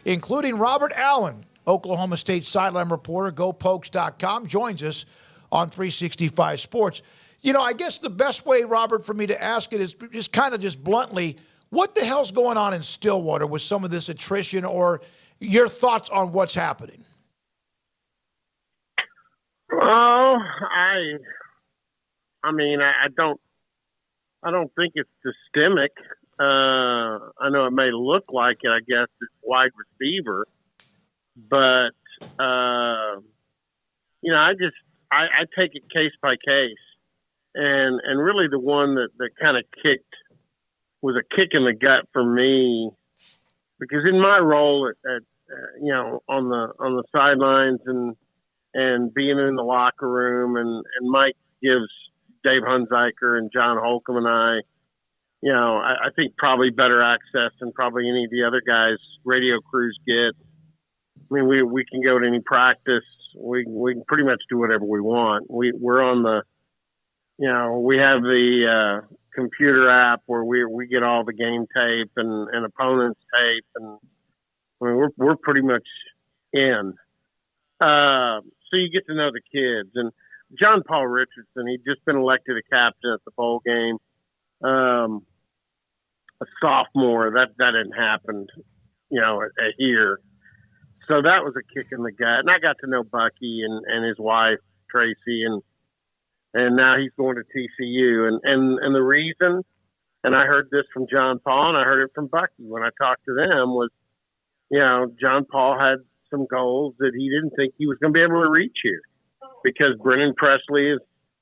including Robert Allen, Oklahoma State Sideline Reporter, GoPokes.com, joins us on 365 Sports. You know, I guess the best way, Robert, for me to ask it is just bluntly, what the hell's going on in Stillwater with some of this attrition, or your thoughts on what's happening? Well, I mean, I don't think it's systemic. I know it may look like it, I guess, it's wide receiver, but, you know, I take it case by case, and really the one that kind of was a kick in the gut for me, because in my role at you know, on the sidelines and being in the locker room, and Mike gives Dave Hunziker and John Holcomb and I, you know, I think probably better access than probably any of the other guys radio crews get. I mean, we can go to any practice. We can pretty much do whatever we want. We're on the, you know, we have the computer app where we get all the game tape and opponents tape, and I mean, we're pretty much in. So you get to know the kids. And John Paul Richardson, he'd just been elected a captain at the bowl game. A sophomore, that hadn't happened, you know, here. So that was a kick in the gut. And I got to know Bucky and his wife, Tracy, and now he's going to TCU. And the reason, and I heard this from John Paul and I heard it from Bucky when I talked to them, was, you know, John Paul had some goals that he didn't think he was going to be able to reach here because Brennan Presley is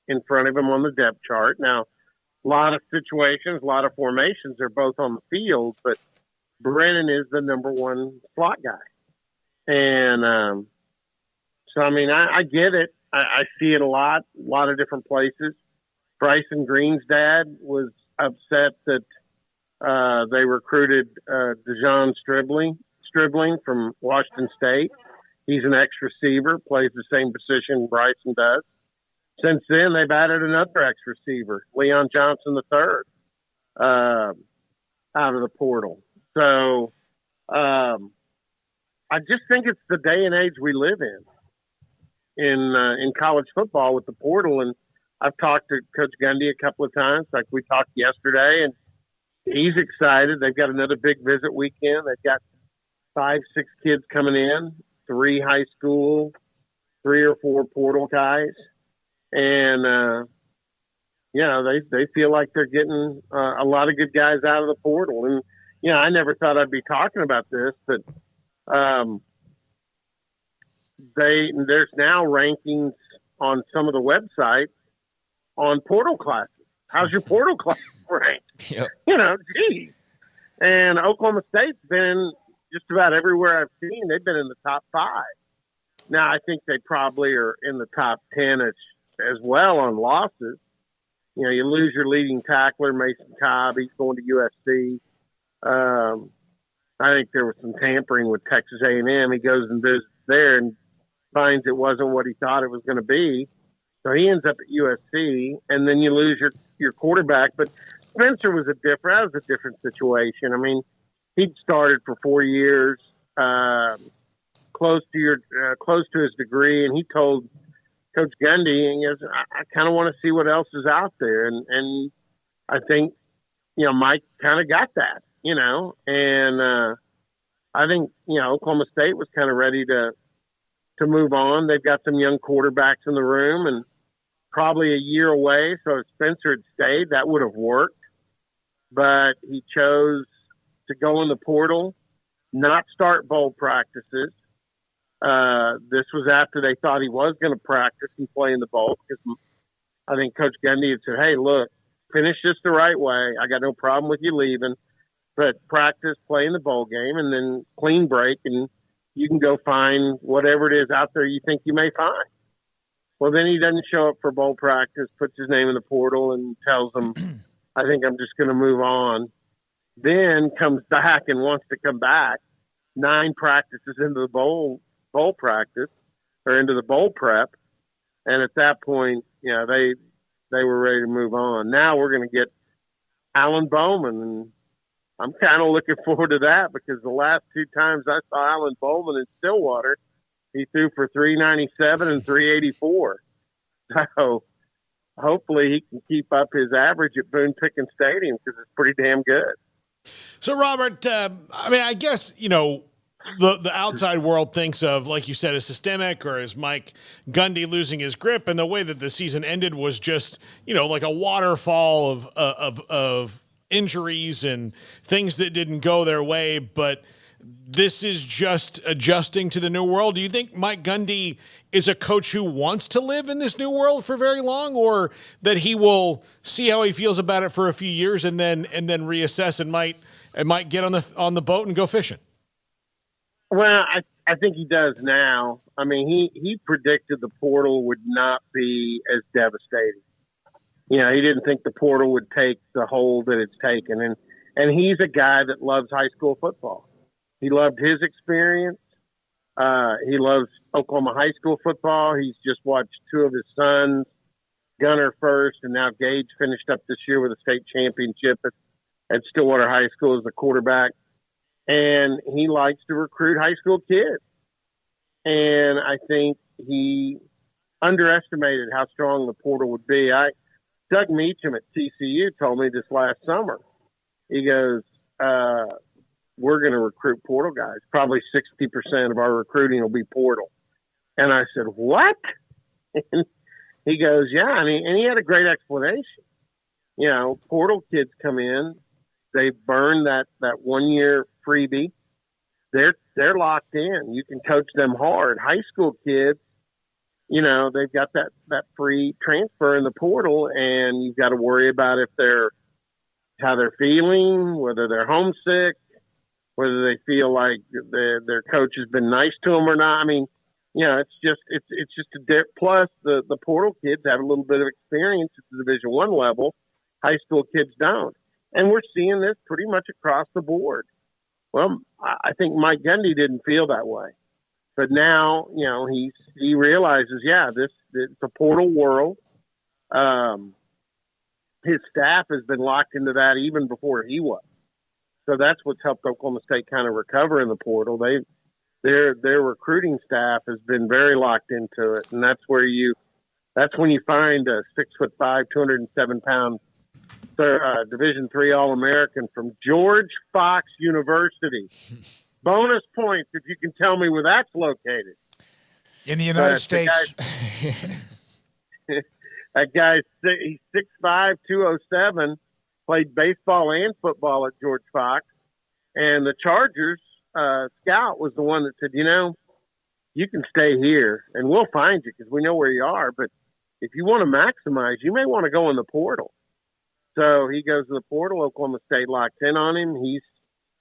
in front of him on the depth chart. Now, a lot of situations, a lot of formations are both on the field, but Brennan is the number one slot guy. And so, I mean, I get it. I see it a lot of different places. Bryson Green's dad was upset that they recruited DeJon Stribling from Washington State. He's an ex-receiver, plays the same position Bryson does. Since then, they've added another ex-receiver, Leon Johnson III, out of the portal. So I just think it's the day and age we live in college football with the portal. And I've talked to Coach Gundy a couple of times, like we talked yesterday, and he's excited. They've got another big visit weekend. They've got 5-6 kids coming in, 3 high school, 3 or 4 portal guys. And, you know, they feel like they're getting a lot of good guys out of the portal. And, you know, I never thought I'd be talking about this, but there's now rankings on some of the websites on portal classes. How's your portal class ranked? Yep. You know, geez. And Oklahoma State's been just about everywhere I've seen. They've been in the top 5. Now, I think they probably are in the top 10 as well on losses. You know, you lose your leading tackler, Mason Cobb. He's going to USC. I think there was some tampering with Texas A&M. He goes and visits there and finds it wasn't what he thought it was going to be. So he ends up at USC, and then you lose your quarterback. But Spencer was a different situation. I mean, he'd started for 4 years, close to his degree, and he told Coach Gundy, and he goes, I kind of want to see what else is out there. And I think, you know, Mike kind of got that, you know, and I think, you know, Oklahoma State was kind of ready to move on. They've got some young quarterbacks in the room and probably a year away. So if Spencer had stayed, that would have worked, but he chose to go in the portal, not start bowl practices. This was after they thought he was going to practice and play in the bowl, because I think Coach Gundy had said, hey, look, finish this the right way. I got no problem with you leaving, but practice, play in the bowl game, and then clean break, and you can go find whatever it is out there you think you may find. Well, then he doesn't show up for bowl practice, puts his name in the portal, and tells them, I think I'm just going to move on. Then comes back and wants to come back 9 practices into the bowl practice, or into the bowl prep. And at that point, you know, they were ready to move on. Now we're going to get Alan Bowman, and I'm kind of looking forward to that because the last two times I saw Alan Bowman in Stillwater, he threw for 397 and 384. So hopefully he can keep up his average at Boone Pickens Stadium because it's pretty damn good. So, Robert, I guess, the outside world thinks of, like you said, as systemic, or as Mike Gundy losing his grip, and the way that the season ended was just, like a waterfall of injuries and things that didn't go their way. But this is just adjusting to the new world. Do you think Mike Gundy is a coach who wants to live in this new world for very long, or that he will see how he feels about it for a few years and then reassess and might get on the boat and go fishing? Well, I think he does now. I mean, he predicted the portal would not be as devastating. He didn't think the portal would take the hold that it's taken. And he's a guy that loves high school football. He loved his experience. He loves Oklahoma high school football. He's just watched two of his sons, Gunner first, and now Gage finished up this year with a state championship at Stillwater High School as a quarterback. And he likes to recruit high school kids. And I think he underestimated how strong the portal would be. Doug Meacham at TCU told me this last summer. He goes, we're going to recruit portal guys. Probably 60% of our recruiting will be portal. And I said, what? And he goes, yeah. And he had a great explanation. Portal kids come in. They burn that 1 year freebie. They're locked in. You can coach them hard. High school kids, they've got that free transfer in the portal, and you've got to worry about how they're feeling, whether they're homesick, whether they feel like their coach has been nice to them or not. I mean, it's just plus the portal kids have a little bit of experience at the Division I level. High school kids don't. And we're seeing this pretty much across the board. Well, I think Mike Gundy didn't feel that way. But now, he realizes, it's a portal world. His staff has been locked into that even before he was. So that's what's helped Oklahoma State kind of recover in the portal. Their recruiting staff has been very locked into it. And that's when you find a 6'5", 207-pound Division III All-American from George Fox University. Bonus points if you can tell me where that's located. In the United States. That guy's he's 6'5", 207, played baseball and football at George Fox. And the Chargers scout was the one that said, you can stay here and we'll find you because we know where you are. But if you want to maximize, you may want to go in the portal. So he goes to the portal. Oklahoma State locks in on him.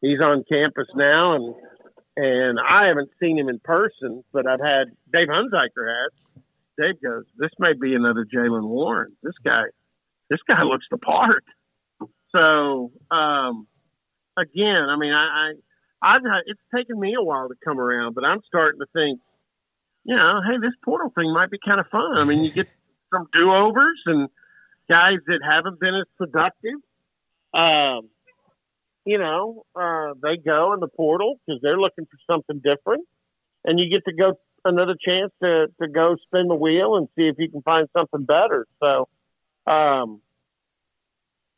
He's on campus now, and I haven't seen him in person, but I've had Dave Hunziker has. Dave goes, this may be another Jalen Warren. This guy looks the part. So again, I mean, it's taken me a while to come around, but I'm starting to think, hey, this portal thing might be kind of fun. I mean, you get some do-overs and guys that haven't been as productive, they go in the portal because they're looking for something different, and you get to go another chance to go spin the wheel and see if you can find something better. So,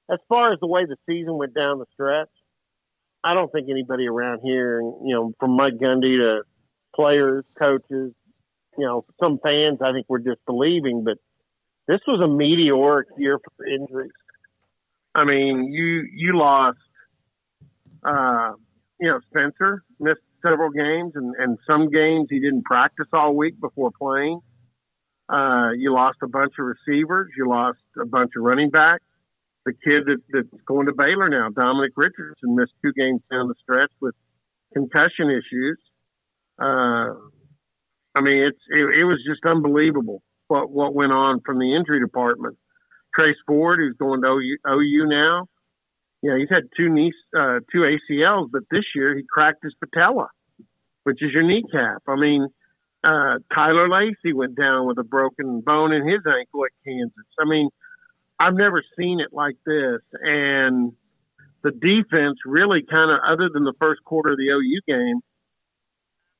as far as the way the season went down the stretch, I don't think anybody around here, from Mike Gundy to players, coaches, some fans, I think we're disbelieving, but this was a meteoric year for injuries. I mean, you lost, Spencer missed several games, and some games he didn't practice all week before playing. You lost a bunch of receivers. You lost a bunch of running backs. The kid that's going to Baylor now, Dominic Richardson, missed 2 games down the stretch with concussion issues. It was just unbelievable what went on from the injury department. Trace Ford, who's going to OU now, he's had 2 ACLs, but this year he cracked his patella, which is your kneecap. I mean, Tyler Lacey went down with a broken bone in his ankle at Kansas. I mean, I've never seen it like this. And the defense really kind of, other than the first quarter of the OU game,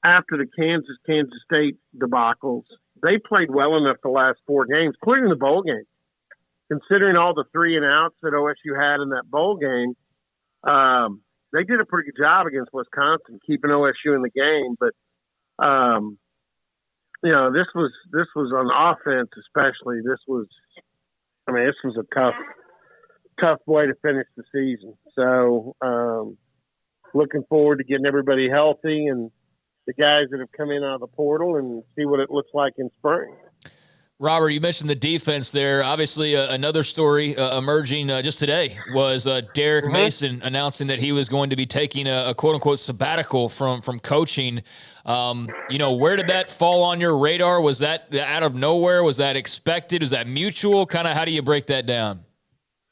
after the Kansas State debacles, they played well enough the last 4 games, including the bowl game. Considering all the 3 and outs that OSU had in that bowl game, they did a pretty good job against Wisconsin, keeping OSU in the game. But this was on offense, especially. This was a tough way to finish the season. So, looking forward to getting everybody healthy and the guys that have come in out of the portal and see what it looks like in spring. Robert, you mentioned the defense there. Obviously, another story emerging just today was Derek Mason announcing that he was going to be taking a quote-unquote sabbatical from coaching. Where did that fall on your radar? Was that out of nowhere? Was that expected? Was that mutual? Kind of how do you break that down?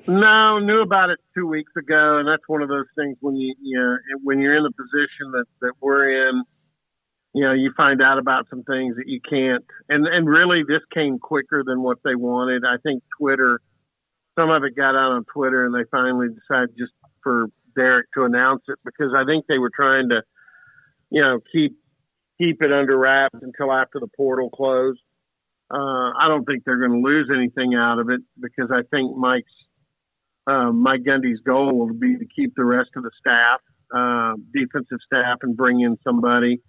No, knew about it 2 weeks ago, and that's one of those things when when you're in the position that we're in, you find out about some things that you can't. And really, this came quicker than what they wanted. I think Twitter, some of it got out on Twitter, and they finally decided just for Derek to announce it because I think they were trying to, keep it under wraps until after the portal closed. I don't think they're going to lose anything out of it because I think Mike Gundy's goal will be to keep the rest of the staff, defensive staff, and bring in somebody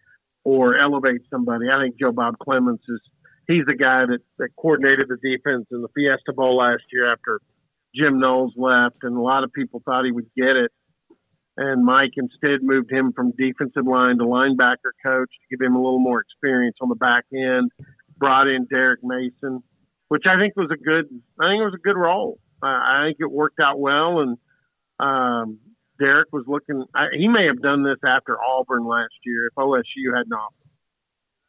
or elevate somebody. I think Joe Bob Clements he's the guy that coordinated the defense in the Fiesta Bowl last year after Jim Knowles left, and a lot of people thought he would get it. And Mike instead moved him from defensive line to linebacker coach to give him a little more experience on the back end, brought in Derek Mason, which I think was a good role. I think it worked out well, and Derek was looking. He may have done this after Auburn last year if OSU had not,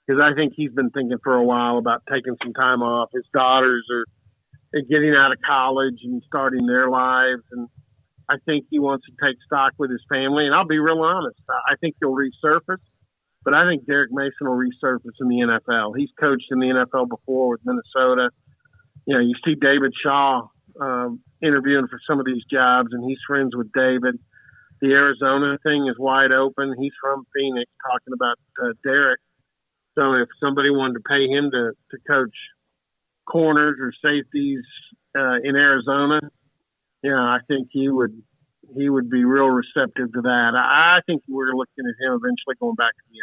because I think he's been thinking for a while about taking some time off. His daughters are getting out of college and starting their lives, and I think he wants to take stock with his family. And I'll be real honest, I think he'll resurface, but I think Derek Mason will resurface in the NFL. He's coached in the NFL before with Minnesota. You see David Shaw interviewing for some of these jobs, and he's friends with David. The Arizona thing is wide open. He's from Phoenix, talking about Derek. So if somebody wanted to pay him to coach corners or safeties in Arizona, I think he would be real receptive to that. I think we're looking at him eventually going back to the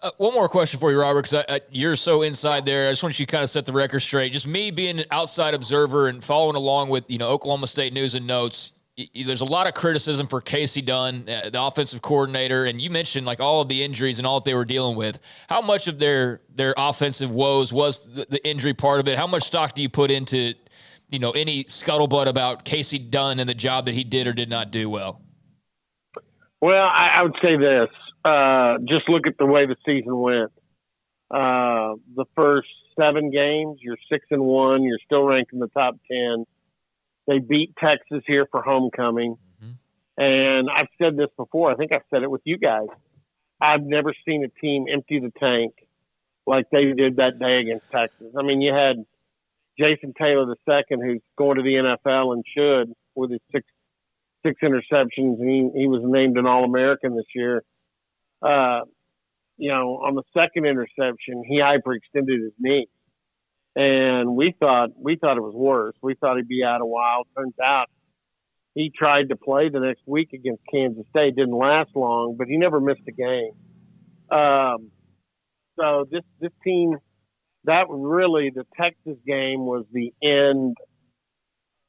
NFL. One more question for you, Robert, because you're so inside there. I just want you to kind of set the record straight. Just me being an outside observer and following along with Oklahoma State news and notes. There's a lot of criticism for Casey Dunn, the offensive coordinator, and you mentioned like all of the injuries and all that they were dealing with. How much of their offensive woes was the injury part of it? How much stock do you put into any scuttlebutt about Casey Dunn and the job that he did or did not do well? Well, I would say this. Just look at the way the season went. The first 7 games, you're 6-1. You're still ranked in the top 10. They beat Texas here for homecoming. Mm-hmm. And I've said this before. I think I've said it with you guys. I've never seen a team empty the tank like they did that day against Texas. I mean, you had Jason Taylor II, who's going to the NFL and should, with his six interceptions, and he was named an All-American this year. On the second interception, he hyperextended his knee. And we thought it was worse. We thought he'd be out a while. Turns out he tried to play the next week against Kansas State. Didn't last long, but he never missed a game. So this team, that really, the Texas game was the end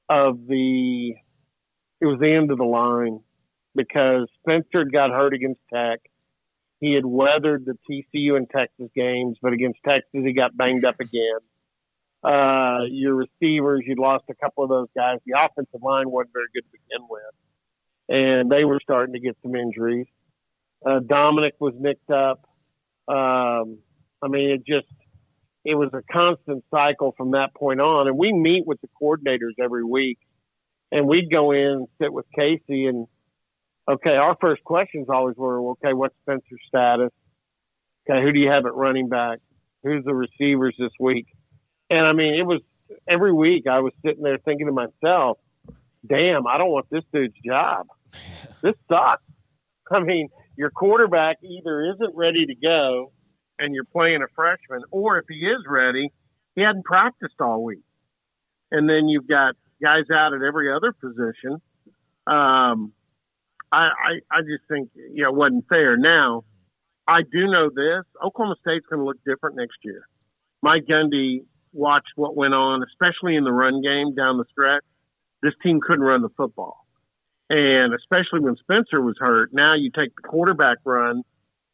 of the line because Spencer had got hurt against Tech. He had weathered the TCU and Texas games, but against Texas, he got banged up again. Your receivers, you'd lost a couple of those guys. The offensive line wasn't very good to begin with, and they were starting to get some injuries. Dominic was nicked up. It was a constant cycle from that point on. And we meet with the coordinators every week, and we'd go in and sit with Casey. And okay, our first questions always were, okay, what's Spencer's status? Okay, who do you have at running back? Who's the receivers this week? And it was every week I was sitting there thinking to myself, damn, I don't want this dude's job. This sucks. I mean, your quarterback either isn't ready to go and you're playing a freshman, or if he is ready, he hadn't practiced all week. And then you've got guys out at every other position. I just think, it wasn't fair. Now, I do know this. Oklahoma State's going to look different next year. Mike Gundy watched what went on, especially in the run game down the stretch. This team couldn't run the football. And especially when Spencer was hurt, now you take the quarterback run.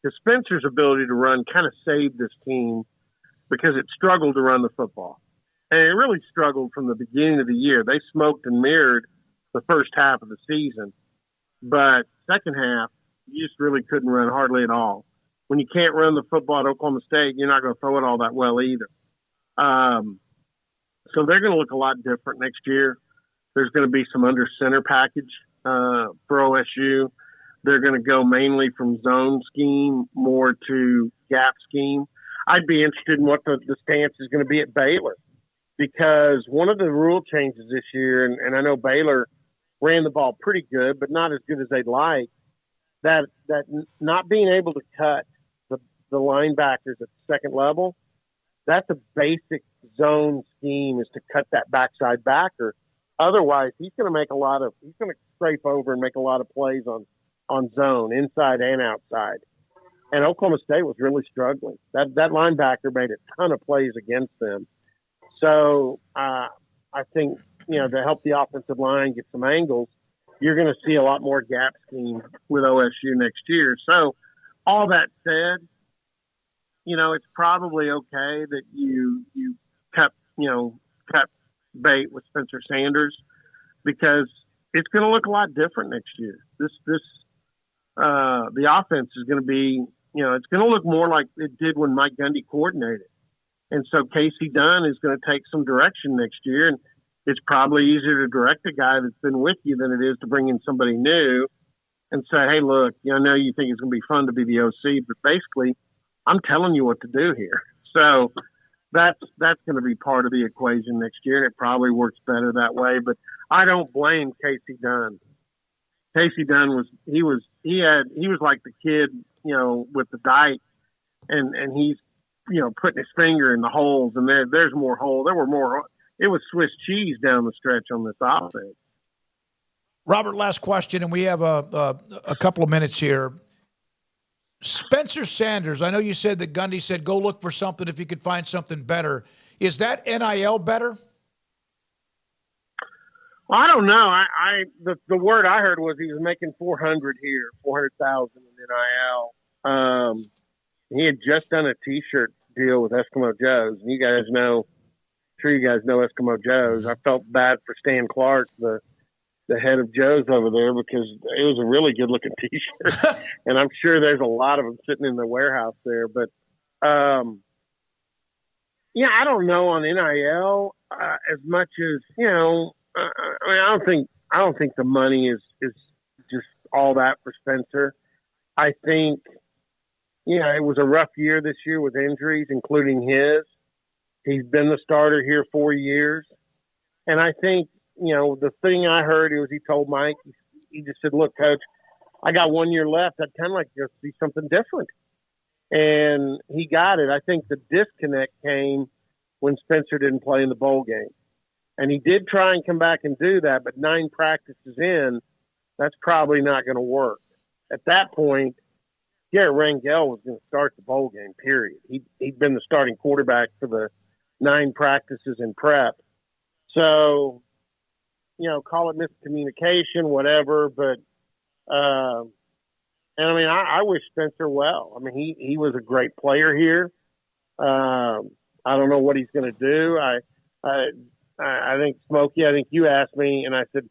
Because Spencer's ability to run kind of saved this team because it struggled to run the football. And it really struggled from the beginning of the year. They smoked and mirrored the first half of the season. But second half, you just really couldn't run hardly at all. When you can't run the football at Oklahoma State, you're not going to throw it all that well either. So they're going to look a lot different next year. There's going to be some under center package for OSU. They're going to go mainly from zone scheme more to gap scheme. I'd be interested in what the stance is going to be at Baylor, because one of the rule changes this year, and I know Baylor ran the ball pretty good, but not as good as they'd like, that not being able to cut the linebackers at the second level, that's a basic zone scheme, is to cut that backside backer. Otherwise, he's going to scrape over and make a lot of plays on zone, inside and outside. And Oklahoma State was really struggling. That linebacker made a ton of plays against them. So I think, to help the offensive line get some angles, you're going to see a lot more gap scheme with OSU next year. So all that said, it's probably okay that you cut bait with Spencer Sanders, because it's going to look a lot different next year. The offense is going to be, it's going to look more like it did when Mike Gundy coordinated. And so Casey Dunn is going to take some direction next year. And it's probably easier to direct a guy that's been with you than it is to bring in somebody new and say, hey, look, I know you think it's going to be fun to be the OC, but basically I'm telling you what to do here. So that's going to be part of the equation next year. And it probably works better that way, but I don't blame Casey Dunn. Casey Dunn was like the kid, with the dike, and he's, putting his finger in the holes, and there's more holes. There were more. It was Swiss cheese down the stretch on this offense. Robert, last question, and we have a couple of minutes here. Spencer Sanders, I know you said that Gundy said go look for something if you could find something better. Is that NIL better? Well, I don't know. The word I heard was he was making $400,000 in NIL. He had just done a T-shirt deal with Eskimo Joe's, and I'm sure you guys know Eskimo Joe's. I felt bad for Stan Clark, the head of Joe's over there, because it was a really good looking T-shirt, and I'm sure there's a lot of them sitting in the warehouse there. But I don't know on NIL as much as I don't think the money is just all that for Spencer. I think it was a rough year this year with injuries, including his. He's been the starter here 4 years, and I think. The thing I heard was he told Mike, he just said, look, Coach, I got 1 year left. I'd kind of like to see something different. And he got it. I think the disconnect came when Spencer didn't play in the bowl game. And he did try and come back and do that, but 9 practices in, that's probably not going to work. At that point, Garrett Rangel was going to start the bowl game, period. He'd been the starting quarterback for the 9 practices in prep. So, call it miscommunication, whatever. But, I wish Spencer well. I mean, he was a great player here. I don't know what he's going to do. I think, Smokey, I think you asked me, and I said,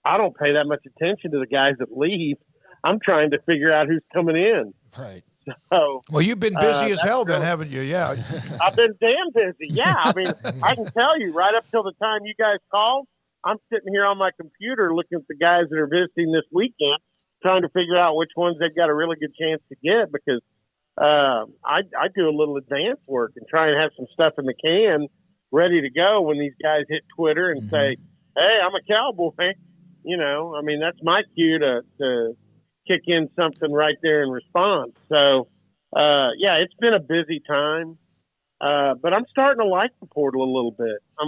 I don't pay that much attention to the guys that leave. I'm trying to figure out who's coming in. Right. So, well, you've been busy as hell then, haven't you? Yeah. I've been damn busy. Yeah. I mean, I can tell you right up till the time you guys called, I'm sitting here on my computer looking at the guys that are visiting this weekend, trying to figure out which ones they've got a really good chance to get, because I do a little advance work and try and have some stuff in the can ready to go when these guys hit Twitter and say, hey, I'm a Cowboy. I mean, that's my cue to kick in something right there in response. So, yeah, it's been a busy time, but I'm starting to like the portal a little bit. I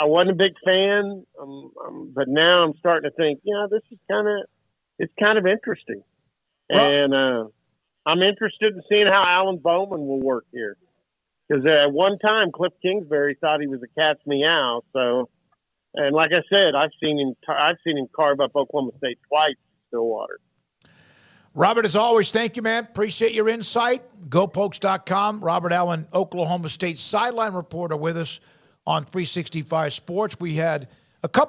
wasn't a big fan, but now I'm starting to think, this is it's kind of interesting. And I'm interested in seeing how Alan Bowman will work here. Because at one time, Cliff Kingsbury thought he was a cat's meow. So, and like I said, I've seen him carve up Oklahoma State twice in Stillwater. Robert, as always, thank you, man. Appreciate your insight. GoPokes.com. Robert Allen, Oklahoma State Sideline Reporter, with us on 365 Sports. We had a couple